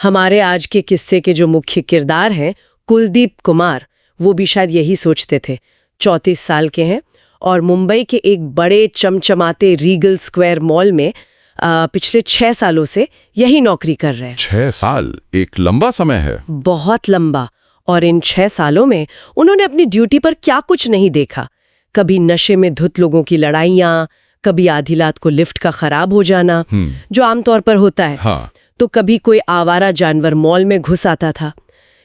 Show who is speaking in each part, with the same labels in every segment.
Speaker 1: हमारे आज के किस्से के जो मुख्य किरदार हैं, कुलदीप कुमार, वो भी शायद यही सोचते थे। 34 साल के हैं और मुंबई के एक बड़े चमचमाते रीगल स्क्वायर मॉल में पिछले 6 सालों से यही नौकरी कर रहे हैं।
Speaker 2: 6 साल एक लंबा समय है।
Speaker 1: बहुत लंबा। और इन 6 सालों में उन्होंने अपनी ड्यूटी पर क्या कुछ नहीं देखा। कभी नशे में धुत लोगों की लड़ाइयाँ, कभी आधी रात को लिफ्ट का खराब हो जाना, जो आमतौर पर होता है।
Speaker 2: हाँ।
Speaker 1: तो कभी कोई आवारा जानवर मॉल में घुस आता था।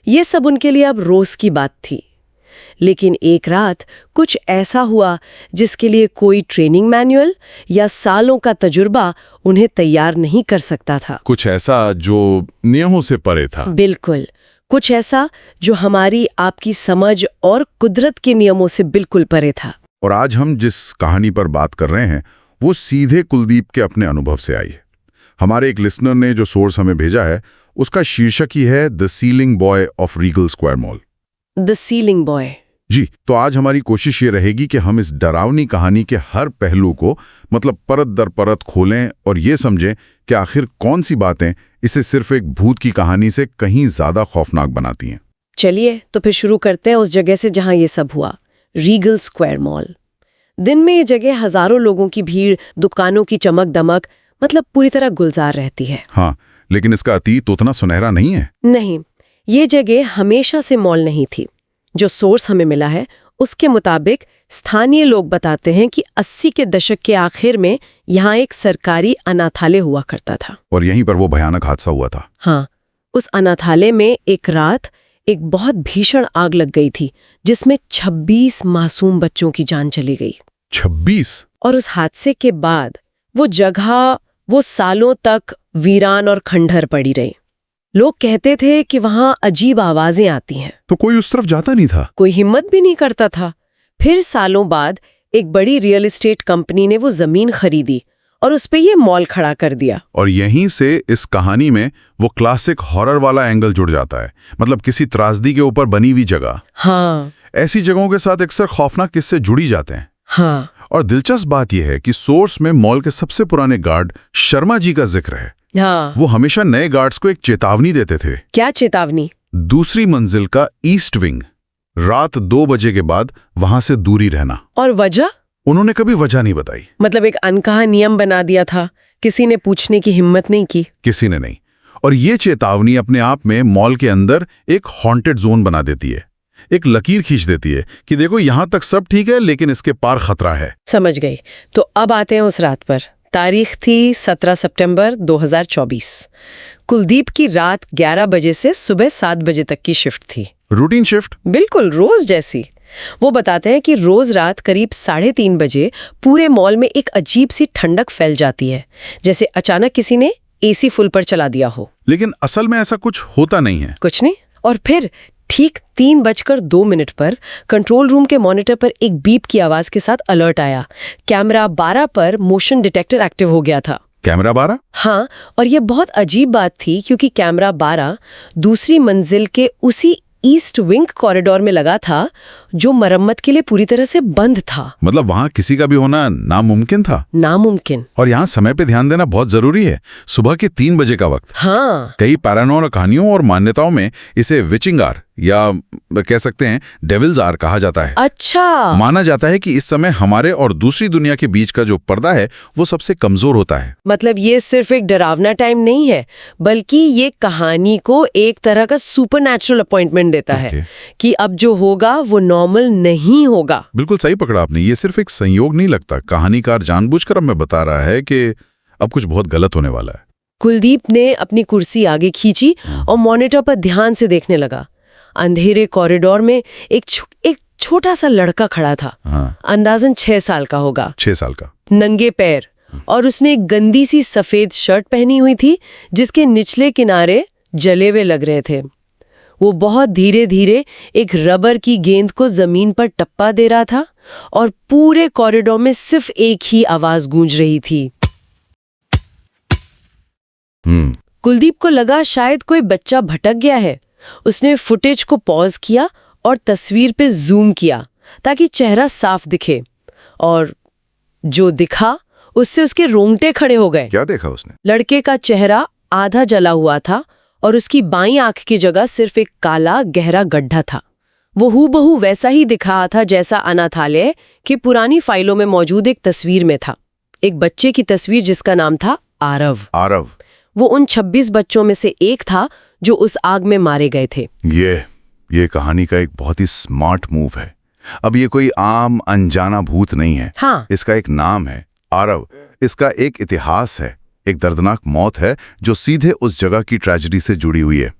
Speaker 1: ये सब उनके लिए अब रोज की बात थी। लेकिन एक रात कुछ ऐसा हुआ जिसके लिए कोई ट्रेनिंग मैनुअल या सालों का तजुर्बा उन्हें तैयार नहीं कर सकता था।
Speaker 2: कुछ ऐसा जो नियमों से परे था।
Speaker 1: बिल्कुल, कुछ ऐसा जो हमारी आपकी समझ और कुदरत के नियमों से बिल्कुल परे था।
Speaker 2: और आज हम जिस कहानी पर बात कर रहे हैं वो सीधे कुलदीप के अपने अनुभव से आई है। हमारे एक लिसनर ने जो सोर्स हमें भेजा है उसका शीर्षक ही है the ceiling boy of Regal Square Mall.
Speaker 1: The ceiling boy.
Speaker 2: जी, तो आज हमारी कोशिश ये रहेगी कि हम इस डरावनी कहानी के हर पहलू को मतलब परत दर परत खोलें और ये समझें कि आखिर कौन सी बातें इसे सिर्फ एक भूत की कहानी से कहीं ज्यादा खौफनाक बनाती हैं।
Speaker 1: चलिए तो फिर शुरू करते हैं उस जगह से जहां ये सब हुआ, रीगल स्क्वायर मॉल। दिन में ये जगह हजारों लोगों की भीड़, दुकानों की चमक दमक, मतलब पूरी तरह गुलजार रहती है।
Speaker 2: हाँ, लेकिन इसका अतीत उतना सुनहरा नहीं है।
Speaker 1: नहीं, ये जगह हमेशा से मॉल नहीं थी। जो सोर्स हमें मिला है उसके मुताबिक स्थानीय लोग बताते हैं कि 80 के दशक के आखिर में यहाँ एक सरकारी अनाथालय हुआ करता था।
Speaker 2: और यहीं पर वो भयानक हादसा हुआ था।
Speaker 1: हाँ, उस अनाथालय में एक रात एक बहुत भीषण आग लग गई थी जिसमें 26 मासूम बच्चों की जान चली गई।
Speaker 2: 26?
Speaker 1: और उस हादसे के बाद वो जगह वो सालों तक वीरान और खंडहर पड़ी रही। लोग कहते थे कि वहां अजीब आवाजें आती हैं।
Speaker 2: तो कोई उस तरफ जाता नहीं था?
Speaker 1: कोई हिम्मत भी नहीं करता था। फिर सालों बाद एक बड़ी रियल एस्टेट कंपनी ने वो जमीन खरीदी और उस पे ये मॉल खड़ा कर दिया।
Speaker 2: और यहीं से इस कहानी में वो क्लासिक हॉरर वाला एंगल जुड़ जाता है, मतलब किसी त्रासदी के ऊपर बनी हुई जगह।
Speaker 1: हाँ,
Speaker 2: ऐसी जगहों के साथ अक्सर खौफनाक किस्से जुड़ी जाते हैं।
Speaker 1: हाँ।
Speaker 2: और दिलचस्प बात यह है कि सोर्स में मॉल के सबसे पुराने गार्ड शर्मा जी का जिक्र है।
Speaker 1: हाँ।
Speaker 2: वो हमेशा नए गार्ड्स को एक चेतावनी देते थे।
Speaker 1: क्या चेतावनी?
Speaker 2: दूसरी मंजिल का ईस्ट विंग, रात 2 बजे के बाद वहां से दूरी रहना।
Speaker 1: और वजह?
Speaker 2: उन्होंने कभी वजह नहीं बताई।
Speaker 1: मतलब एक अनकहा नियम बना दिया था, किसी ने पूछने की हिम्मत नहीं की।
Speaker 2: किसी ने नहीं। और ये चेतावनी अपने आप में मॉल के अंदर एक हॉन्टेड जोन बना देती है, एक लकीर खींच देती है कि देखो यहां तक सब ठीक है लेकिन इसके पार खतरा है।
Speaker 1: समझ गई। तो अब आते हैं उस रात पर। तारीख थी 17 सितंबर 2024। कुलदीप की रात 11 बजे से सुबह 7 बजे तक की शिफ्ट थी।
Speaker 2: Routine shift?
Speaker 1: बिल्कुल रोज जैसी। वो बताते हैं कि रोज रात करीब 3:30 बजे पूरे मॉल में एक अजीब सी ठंडक फैल जाती है, जैसे अचानक किसी ने एसी फुल पर चला दिया हो।
Speaker 2: लेकिन असल में ऐसा कुछ होता नहीं है।
Speaker 1: कुछ नहीं। और फिर ठीक 3:02 पर कंट्रोल रूम के मॉनिटर पर एक बीप की आवाज के साथ अलर्ट आया। कैमरा 12 पर मोशन डिटेक्टर एक्टिव हो गया था।
Speaker 2: कैमरा 12?
Speaker 1: हाँ, और ये बहुत अजीब बात थी क्योंकि कैमरा 12 दूसरी मंजिल के उसी ईस्ट विंग कॉरिडोर में लगा था जो मरम्मत के लिए पूरी तरह से बंद था।
Speaker 2: मतलब वहां किसी का भी होना नामुमकिन था।
Speaker 1: नामुमकिन।
Speaker 2: और यहाँ समय पे ध्यान देना बहुत जरूरी है। सुबह के 3 बजे का वक्त।
Speaker 1: हाँ।
Speaker 2: कई पैरानॉर्मल कहानियों और मान्यताओं में इसे विचिंग आवर या कह सकते हैं डेविल्स आवर कहा जाता है।
Speaker 1: अच्छा।
Speaker 2: माना जाता है कि इस समय हमारे और दूसरी दुनिया के बीच का जो पर्दा है वो सबसे कमजोर होता है।
Speaker 1: मतलब ये सिर्फ एक डरावना टाइम नहीं है, बल्कि ये कहानी को एक तरह का सुपरनैचुरल अपॉइंटमेंट देता है कि अब जो होगा वो नॉर्मल नहीं होगा।
Speaker 2: बिल्कुल सही पकड़ा आपने। ये सिर्फ एक संयोग नहीं लगता, कहानीकार जानबूझकर हमें बता रहा है कि अब कुछ बहुत गलत होने वाला है।
Speaker 1: कुलदीप ने अपनी कुर्सी आगे खींची और मॉनिटर पर ध्यान से देखने लगा। अंधेरे कॉरिडोर में एक छोटा सा लड़का खड़ा था।
Speaker 2: हाँ।
Speaker 1: अंदाजन 6 साल का होगा।
Speaker 2: 6 साल का।
Speaker 1: नंगे पैर, और उसने एक गंदी सी सफेद शर्ट पहनी हुई थी जिसके निचले किनारे जले हुए लग रहे थे। वो बहुत धीरे धीरे एक रबर की गेंद को जमीन पर टप्पा दे रहा था और पूरे कॉरिडोर में सिर्फ एक ही आवाज गूंज रही थी। कुलदीप को लगा शायद कोई बच्चा भटक गया है। उसने फुटेज को पॉज किया और तस्वीर पे जूम किया ताकि चेहरा साफ दिखे, और जो दिखा उससे उसके रोंगटे खड़े हो गए।
Speaker 2: क्या देखा उसने?
Speaker 1: लड़के का चेहरा आधा जला हुआ था और उसकी बाईं आंख की जगह सिर्फ एक काला गहरा गड्ढा था। वो हूबहू वैसा ही दिख रहा था जैसा अनाथालय की पुरानी फाइलों में मौजूद एक तस्वीर में था। एक बच्चे की तस्वीर जिसका नाम था आरव।
Speaker 2: आरव।
Speaker 1: वो उन 26 बच्चों में से एक था जो उस आग में मारे गए थे।
Speaker 2: ये कहानी का एक बहुत ही स्मार्ट मूव है। अब ये कोई आम अनजाना भूत नहीं है।
Speaker 1: हाँ।
Speaker 2: इसका एक नाम है आरव। इसका एक इतिहास है, एक दर्दनाक मौत है जो सीधे उस जगह की ट्रेजेडी से जुड़ी हुई है।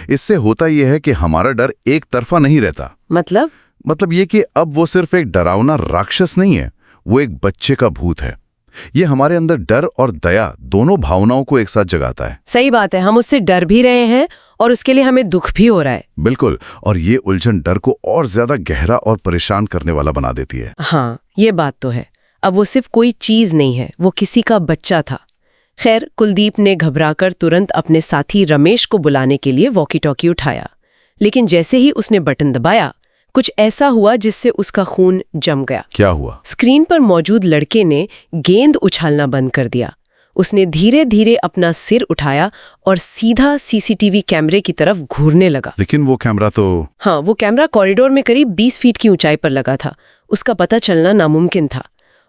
Speaker 2: इससे होता यह है कि हमारा डर एक तरफा नहीं रहता। मतलब ये कि अब वो सिर्फ एक डरावना राक्षस नहीं है, वो एक बच्चे का भूत है। ये हमारे अंदर डर और दया दोनों भावनाओं को एक साथ जगाता है।
Speaker 1: सही बात है, हम उससे डर भी रहे हैं और उसके लिए हमें दुख भी हो रहा है।
Speaker 2: बिल्कुल, और ये उलझन डर को और ज्यादा गहरा और परेशान करने वाला बना देती है।
Speaker 1: हाँ, ये बात तो है। अब वो सिर्फ कोई चीज नहीं है, वो किसी का बच्चा था। खैर, कुलदीप ने घबराकर तुरंत अपने साथी रमेश को बुलाने के लिए वॉकी टॉकी उठाया, लेकिन जैसे ही उसने बटन दबाया कुछ ऐसा हुआ जिससे उसका खून जम गया।
Speaker 2: क्या हुआ?
Speaker 1: स्क्रीन पर मौजूद लड़के ने गेंद उछालना बंद कर दिया। उसने धीरे धीरे अपना सिर उठाया और सीधा सीसीटीवी कैमरे की तरफ घूरने लगा।
Speaker 2: लेकिन वो कैमरा तो...
Speaker 1: हाँ, वो कैमरा कॉरिडोर में करीब 20 फीट की ऊंचाई पर लगा था। उसका पता चलना नामुमकिन था।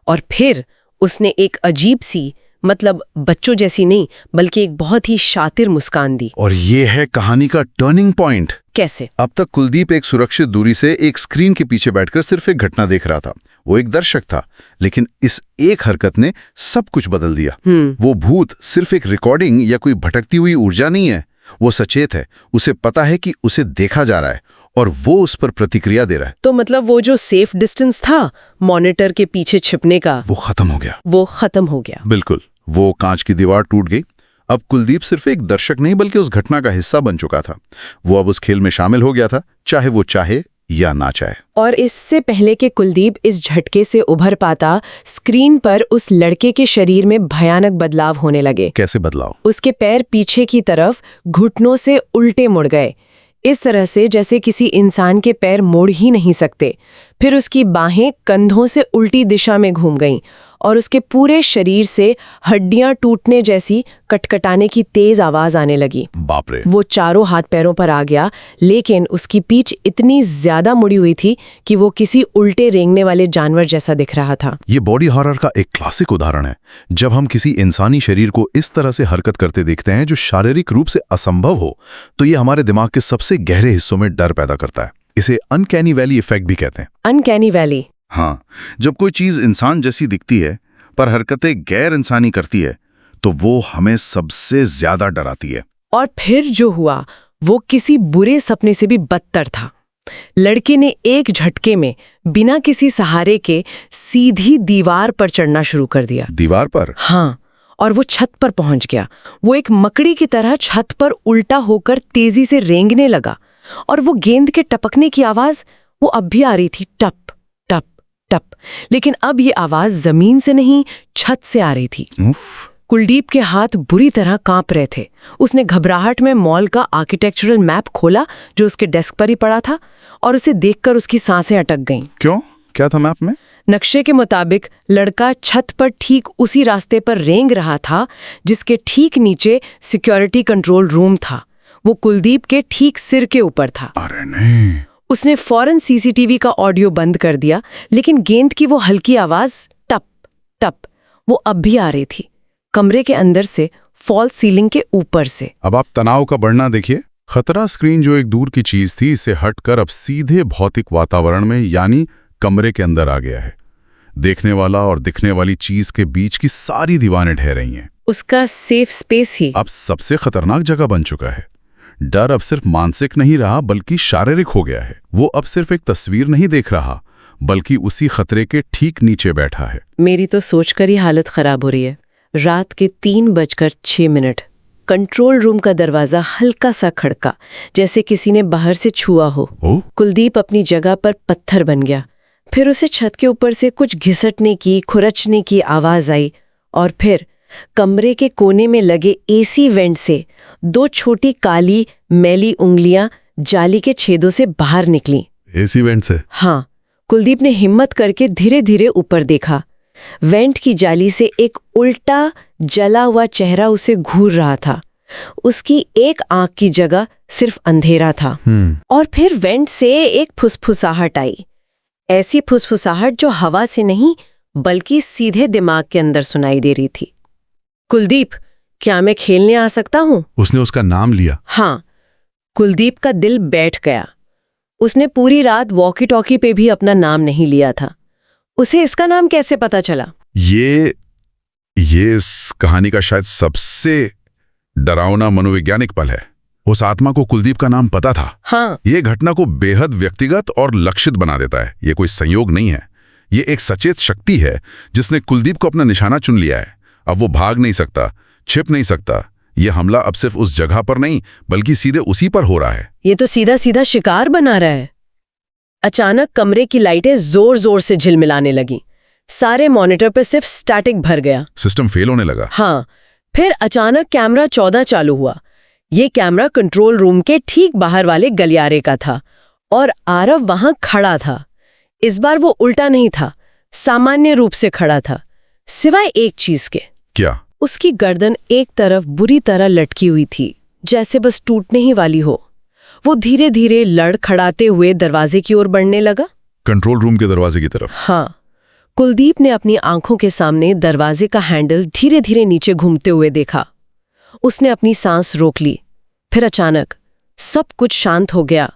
Speaker 1: और फिर उसने एक अजीब सी, मतलब बच्चों जैसी नहीं बल्कि एक बहुत ही शातिर मुस्कान दी।
Speaker 2: और ये है कहानी का टर्निंग पॉइंट।
Speaker 1: कैसे?
Speaker 2: अब तक कुलदीप एक सुरक्षित दूरी से एक स्क्रीन के पीछे बैठकर सिर्फ एक घटना देख रहा था। वो एक दर्शक था, लेकिन इस एक हरकत ने सब कुछ बदल दिया। वो भूत सिर्फ एक रिकॉर्डिंग या कोई भटकती हुई ऊर्जा नहीं है, वो सचेत है। उसे पता है कि उसे देखा जा रहा है और वो उस पर प्रतिक्रिया दे रहा है।
Speaker 1: तो मतलब वो जो सेफ डिस्टेंस था मॉनिटर के पीछे छिपने का,
Speaker 2: वो खत्म हो गया। बिल्कुल, वो कांच की दीवार टूट गई। अब कुलदीप सिर्फ एक दर्शक नहीं बल्कि उस घटना का हिस्सा बन चुका था। वो अब उस खेल में शामिल हो गया था, चाहे वो चाहे या ना चाहे।
Speaker 1: और इससे पहले कि कुलदीप इस झटके से उभर पाता, स्क्रीन पर उस लड़के के शरीर में भयानक बदलाव होने लगे।
Speaker 2: कैसे बदलाव?
Speaker 1: उसके पैर पीछे की तरफ घुटनों से उल्टे मुड़ गए, इस तरह से जैसे किसी इंसान के पैर मुड़ ही नहीं सकते। फिर उसकी बाहें कंधों से उल्टी दिशा में घूम गईं और उसके पूरे शरीर से हड्डियां टूटने जैसी कटकटाने की तेज आवाज आने लगी।
Speaker 2: बाप रे!
Speaker 1: वो चारों हाथ पैरों पर आ गया, लेकिन उसकी पीठ इतनी ज्यादा मुड़ी हुई थी कि वो किसी उल्टे रेंगने वाले जानवर जैसा दिख रहा था।
Speaker 2: ये बॉडी हॉरर का एक क्लासिक उदाहरण है। जब हम किसी इंसानी शरीर को इस तरह से हरकत करते देखते हैं जो शारीरिक रूप से असंभव हो, तो ये हमारे दिमाग के सबसे गहरे हिस्सों में डर पैदा करता है। इसे अनकैनी वैली इफेक्ट भी कहते हैं।
Speaker 1: Uncanny valley?
Speaker 2: हाँ, जब कोई चीज इंसान जैसी दिखती है पर हरकतें गैर इंसानी करती है तो वो हमें सबसे ज्यादा डराती है।
Speaker 1: और फिर जो हुआ वो किसी बुरे सपने से भी बदतर था। लड़के ने एक झटके में बिना किसी सहारे के सीधी दीवार पर चढ़ना शुरू कर दिया।
Speaker 2: दीवार पर?
Speaker 1: हाँ, और वो छत पर पहुंच गया। वो एक मकड़ी की तरह छत पर उल्टा होकर तेजी से रेंगने लगा और वो गेंद के टपकने की आवाज वो अब भी आ रही थी, टप टप टप। लेकिन अब ये आवाज जमीन से नहीं, छत से आ रही थी। कुलदीप के हाथ बुरी तरह कांप रहे थे। उसने घबराहट में मॉल का आर्किटेक्चरल मैप खोला जो उसके डेस्क पर ही पड़ा था, और उसे देखकर उसकी सांसें अटक गईं।
Speaker 2: क्यों? क्या था मैप में?
Speaker 1: नक्शे के मुताबिक लड़का छत पर ठीक उसी रास्ते पर रेंग रहा था जिसके ठीक नीचे सिक्योरिटी कंट्रोल रूम था। वो कुलदीप के ठीक सिर के ऊपर था।
Speaker 2: अरे नहीं!
Speaker 1: उसने फौरन सीसीटीवी का ऑडियो बंद कर दिया, लेकिन गेंद की वो हल्की आवाज टप टप वो अब भी आ रही थी, कमरे के अंदर से, फॉल्स सीलिंग के ऊपर से।
Speaker 2: अब आप तनाव का बढ़ना देखिए। खतरा स्क्रीन जो एक दूर की चीज थी, इसे हटकर अब सीधे भौतिक वातावरण में यानी कमरे के अंदर आ गया है। देखने वाला और दिखने वाली चीज के बीच की सारी दीवारें ढह रही हैं।
Speaker 1: उसका सेफ स्पेस ही
Speaker 2: अब सबसे खतरनाक जगह बन चुका है। डर अब सिर्फ मानसिक नहीं रहा बल्कि शारीरिक हो गया है। वो अब सिर्फ एक तस्वीर नहीं देख रहा बल्कि उसी खतरे के ठीक नीचे बैठा है।
Speaker 1: मेरी तो सोचकर ही हालत खराब हो रही है। रात के 3:06। कंट्रोल रूम का दरवाजा हल्का सा खड़का, जैसे किसी ने बाहर से छुआ हो। कुलदीप अपनी जगह पर पत्थर बन गया। फिर उसे छत के ऊपर से कुछ घिसटने की, खुरचने की आवाज आई, और फिर कमरे के कोने में लगे एसी वेंट से 2 छोटी काली मैली उंगलियां जाली के छेदों से बाहर निकली।
Speaker 2: एसी वेंट से?
Speaker 1: हाँ। कुलदीप ने हिम्मत करके धीरे धीरे ऊपर देखा। वेंट की जाली से एक उल्टा जला हुआ चेहरा उसे घूर रहा था। उसकी एक आंख की जगह सिर्फ अंधेरा था। और फिर वेंट से एक फुसफुसाहट आई, ऐसी फुसफुसाहट जो हवा से नहीं बल्कि सीधे दिमाग के अंदर सुनाई दे रही थी। कुलदीप, क्या मैं खेलने आ सकता हूँ?
Speaker 2: उसने उसका नाम लिया।
Speaker 1: हाँ। कुलदीप का दिल बैठ गया। उसने पूरी रात वॉकी टॉकी पे भी अपना नाम नहीं लिया था। उसे इसका नाम कैसे पता चला?
Speaker 2: ये इस कहानी का शायद सबसे डरावना मनोवैज्ञानिक पल है। उस आत्मा को कुलदीप का नाम पता था।
Speaker 1: हाँ।
Speaker 2: ये घटना को बेहद व्यक्तिगत और लक्षित बना देता है। ये कोई संयोग नहीं है, ये एक सचेत शक्ति है जिसने कुलदीप को अपना निशाना चुन लिया है। अब वो भाग नहीं सकता, छिप नहीं सकता। ये हमला अब सिर्फ उस जगह पर नहीं बल्कि सीधे उसी पर हो रहा है।
Speaker 1: ये तो सीधा सीधा शिकार बना रहा है। अचानक कमरे की लाइटें जोर जोर से झिलमिलाने लगीं। सारे मॉनिटर पर सिर्फ स्टैटिक भर गया।
Speaker 2: सिस्टम फेल होने लगा।
Speaker 1: हाँ। फिर अचानक कैमरा 14 चालू हुआ। ये कैमरा कंट्रोल रूम के ठीक बाहर वाले गलियारे का था और आरव वहां खड़ा था। इस बार वो उल्टा नहीं था, सामान्य रूप से खड़ा था, सिवाय एक चीज के।
Speaker 2: क्या?
Speaker 1: उसकी गर्दन एक तरफ बुरी तरह लटकी हुई थी, जैसे बस टूटने ही वाली हो। वो धीरे धीरे लड़खड़ाते हुए दरवाजे की ओर बढ़ने लगा।
Speaker 2: कंट्रोल रूम के दरवाजे की तरफ।
Speaker 1: हाँ। कुलदीप ने अपनी आंखों के सामने दरवाजे का हैंडल धीरे धीरे नीचे घूमते हुए देखा। उसने अपनी सांस रोक ली। फिर अचानक सब कुछ शांत हो गया।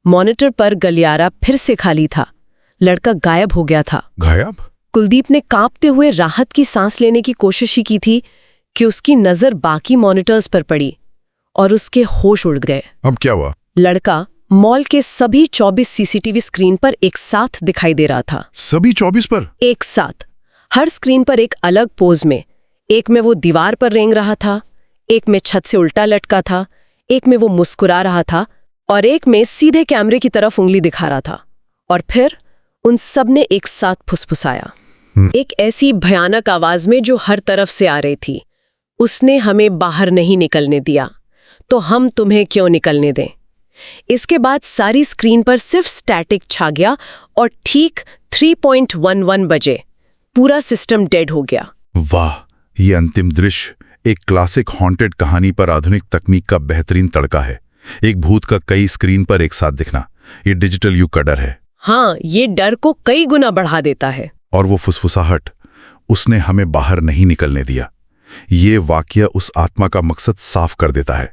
Speaker 1: मॉनिटर पर गलियारा फिर से खाली था। लड़का गायब हो गया था।
Speaker 2: गायब?
Speaker 1: कुलदीप ने कांपते हुए राहत की सांस लेने की कोशिश ही की थी कि उसकी नजर बाकी मॉनिटर्स पर पड़ी और उसके होश उड़ गए।
Speaker 2: अब क्या हुआ?
Speaker 1: लड़का मॉल के सभी 24 सीसीटीवी स्क्रीन पर एक साथ दिखाई दे रहा था।
Speaker 2: सभी 24 पर?
Speaker 1: एक साथ, हर स्क्रीन पर एक अलग पोज में। एक में वो दीवार पर रेंग रहा था, एक में छत से उल्टा लटका था, एक में वो मुस्कुरा रहा था और एक में सीधे कैमरे की तरफ उंगली दिखा रहा था। और फिर उन सब ने एक साथ फुसफुसाया, एक ऐसी भयानक आवाज में जो हर तरफ से आ रही थी। उसने हमें बाहर नहीं निकलने दिया, तो हम तुम्हें क्यों निकलने दें? इसके बाद सारी स्क्रीन पर सिर्फ स्टैटिक छा गया और ठीक 3.11 बजे पूरा सिस्टम डेड हो गया।
Speaker 2: वाह, ये अंतिम दृश्य एक क्लासिक हॉन्टेड कहानी पर आधुनिक तकनीक का बेहतरीन तड़का है। एक भूत का कई स्क्रीन पर एक साथ दिखना, ये डिजिटल युग का डर है।
Speaker 1: हाँ, ये डर को कई गुना बढ़ा देता है।
Speaker 2: और वो फुसफुसाहट, उसने हमें बाहर नहीं निकलने दिया। ये वाकया उस आत्मा का मकसद साफ कर देता है।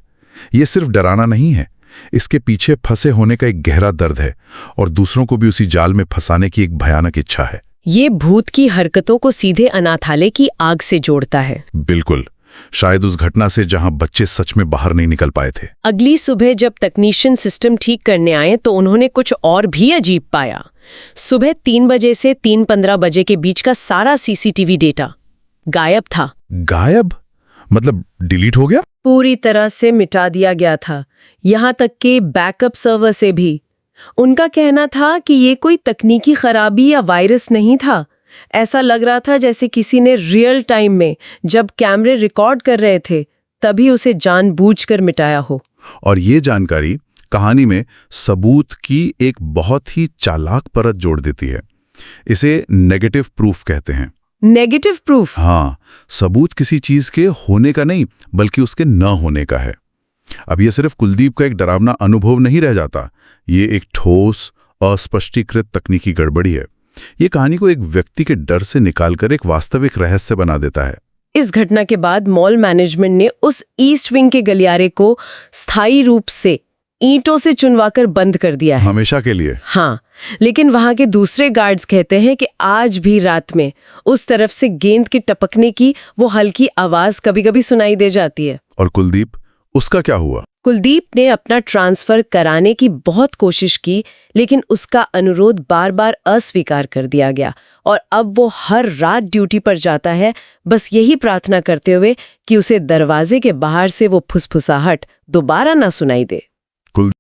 Speaker 2: ये सिर्फ डराना नहीं है, इसके पीछे फंसे होने का एक गहरा दर्द है और दूसरों को भी उसी जाल में फंसाने की एक भयानक इच्छा है।
Speaker 1: ये भूत की हरकतों को सीधे अनाथालय की आग से जोड़ता है।
Speaker 2: बिल्कुल, शायद उस घटना से जहां बच्चे सच में बाहर नहीं निकल पाए थे।
Speaker 1: अगली सुबह जब तकनीशियन सिस्टम ठीक करने आए तो उन्होंने कुछ और भी अजीब पाया। सुबह 3 बजे से 3:15 बजे के बीच का सारा सीसीटीवी डेटा गायब था।
Speaker 2: गायब? मतलब डिलीट हो गया?
Speaker 1: पूरी तरह से मिटा दिया गया था, यहां तक कि बैकअप सर्वर से भी। उनका कहना था कि ये कोई तकनीकी खराबी या वायरस नहीं था। ऐसा लग रहा था जैसे किसी ने रियल टाइम में, जब कैमरे रिकॉर्ड कर रहे थे, तभी उसे जानबूझकर मिटाया हो।
Speaker 2: और ये जानकारी कहानी में सबूत की एक बहुत ही चालाक परत जोड़ देती है। इसे नेगेटिव प्रूफ कहते हैं।
Speaker 1: Negative proof?
Speaker 2: हाँ, सबूत किसी चीज के होने का नहीं बल्कि उसके न होने का है। अब ये सिर्फ कुलदीप का एक डरावना अनुभव नहीं रह जाता, ये एक ठोस अस्पष्टीकृत तकनीकी गड़बड़ी है। ये कहानी को एक व्यक्ति के डर से निकालकर एक वास्तविक रहस्य बना देता है।
Speaker 1: इस घटना के बाद मॉल मैनेजमेंट ने उस ईस्ट विंग के गलियारे को स्थायी रूप से ईंटों से चुनवाकर बंद कर दिया है।
Speaker 2: हमेशा के लिए?
Speaker 1: हाँ, लेकिन वहां के दूसरे गार्ड्स कहते हैं कि आज भी रात में उस तरफ से गेंद के टपकने की वो हल्की आवाज कभी-कभी सुनाई दे जाती है।
Speaker 2: और कुलदीप, उसका क्या हुआ?
Speaker 1: कुलदीप ने अपना ट्रांसफर कराने की बहुत कोशिश की, लेकिन उसका अनुरोध बार-बार अस्वीकार कर दिया गया और अब वो हर रात ड्यूटी पर जाता है, बस यही प्रार्थना करते हुए कि उसे दरवाजे के बाहर से वो फुसफुसाहट दोबारा ना सुनाई दे।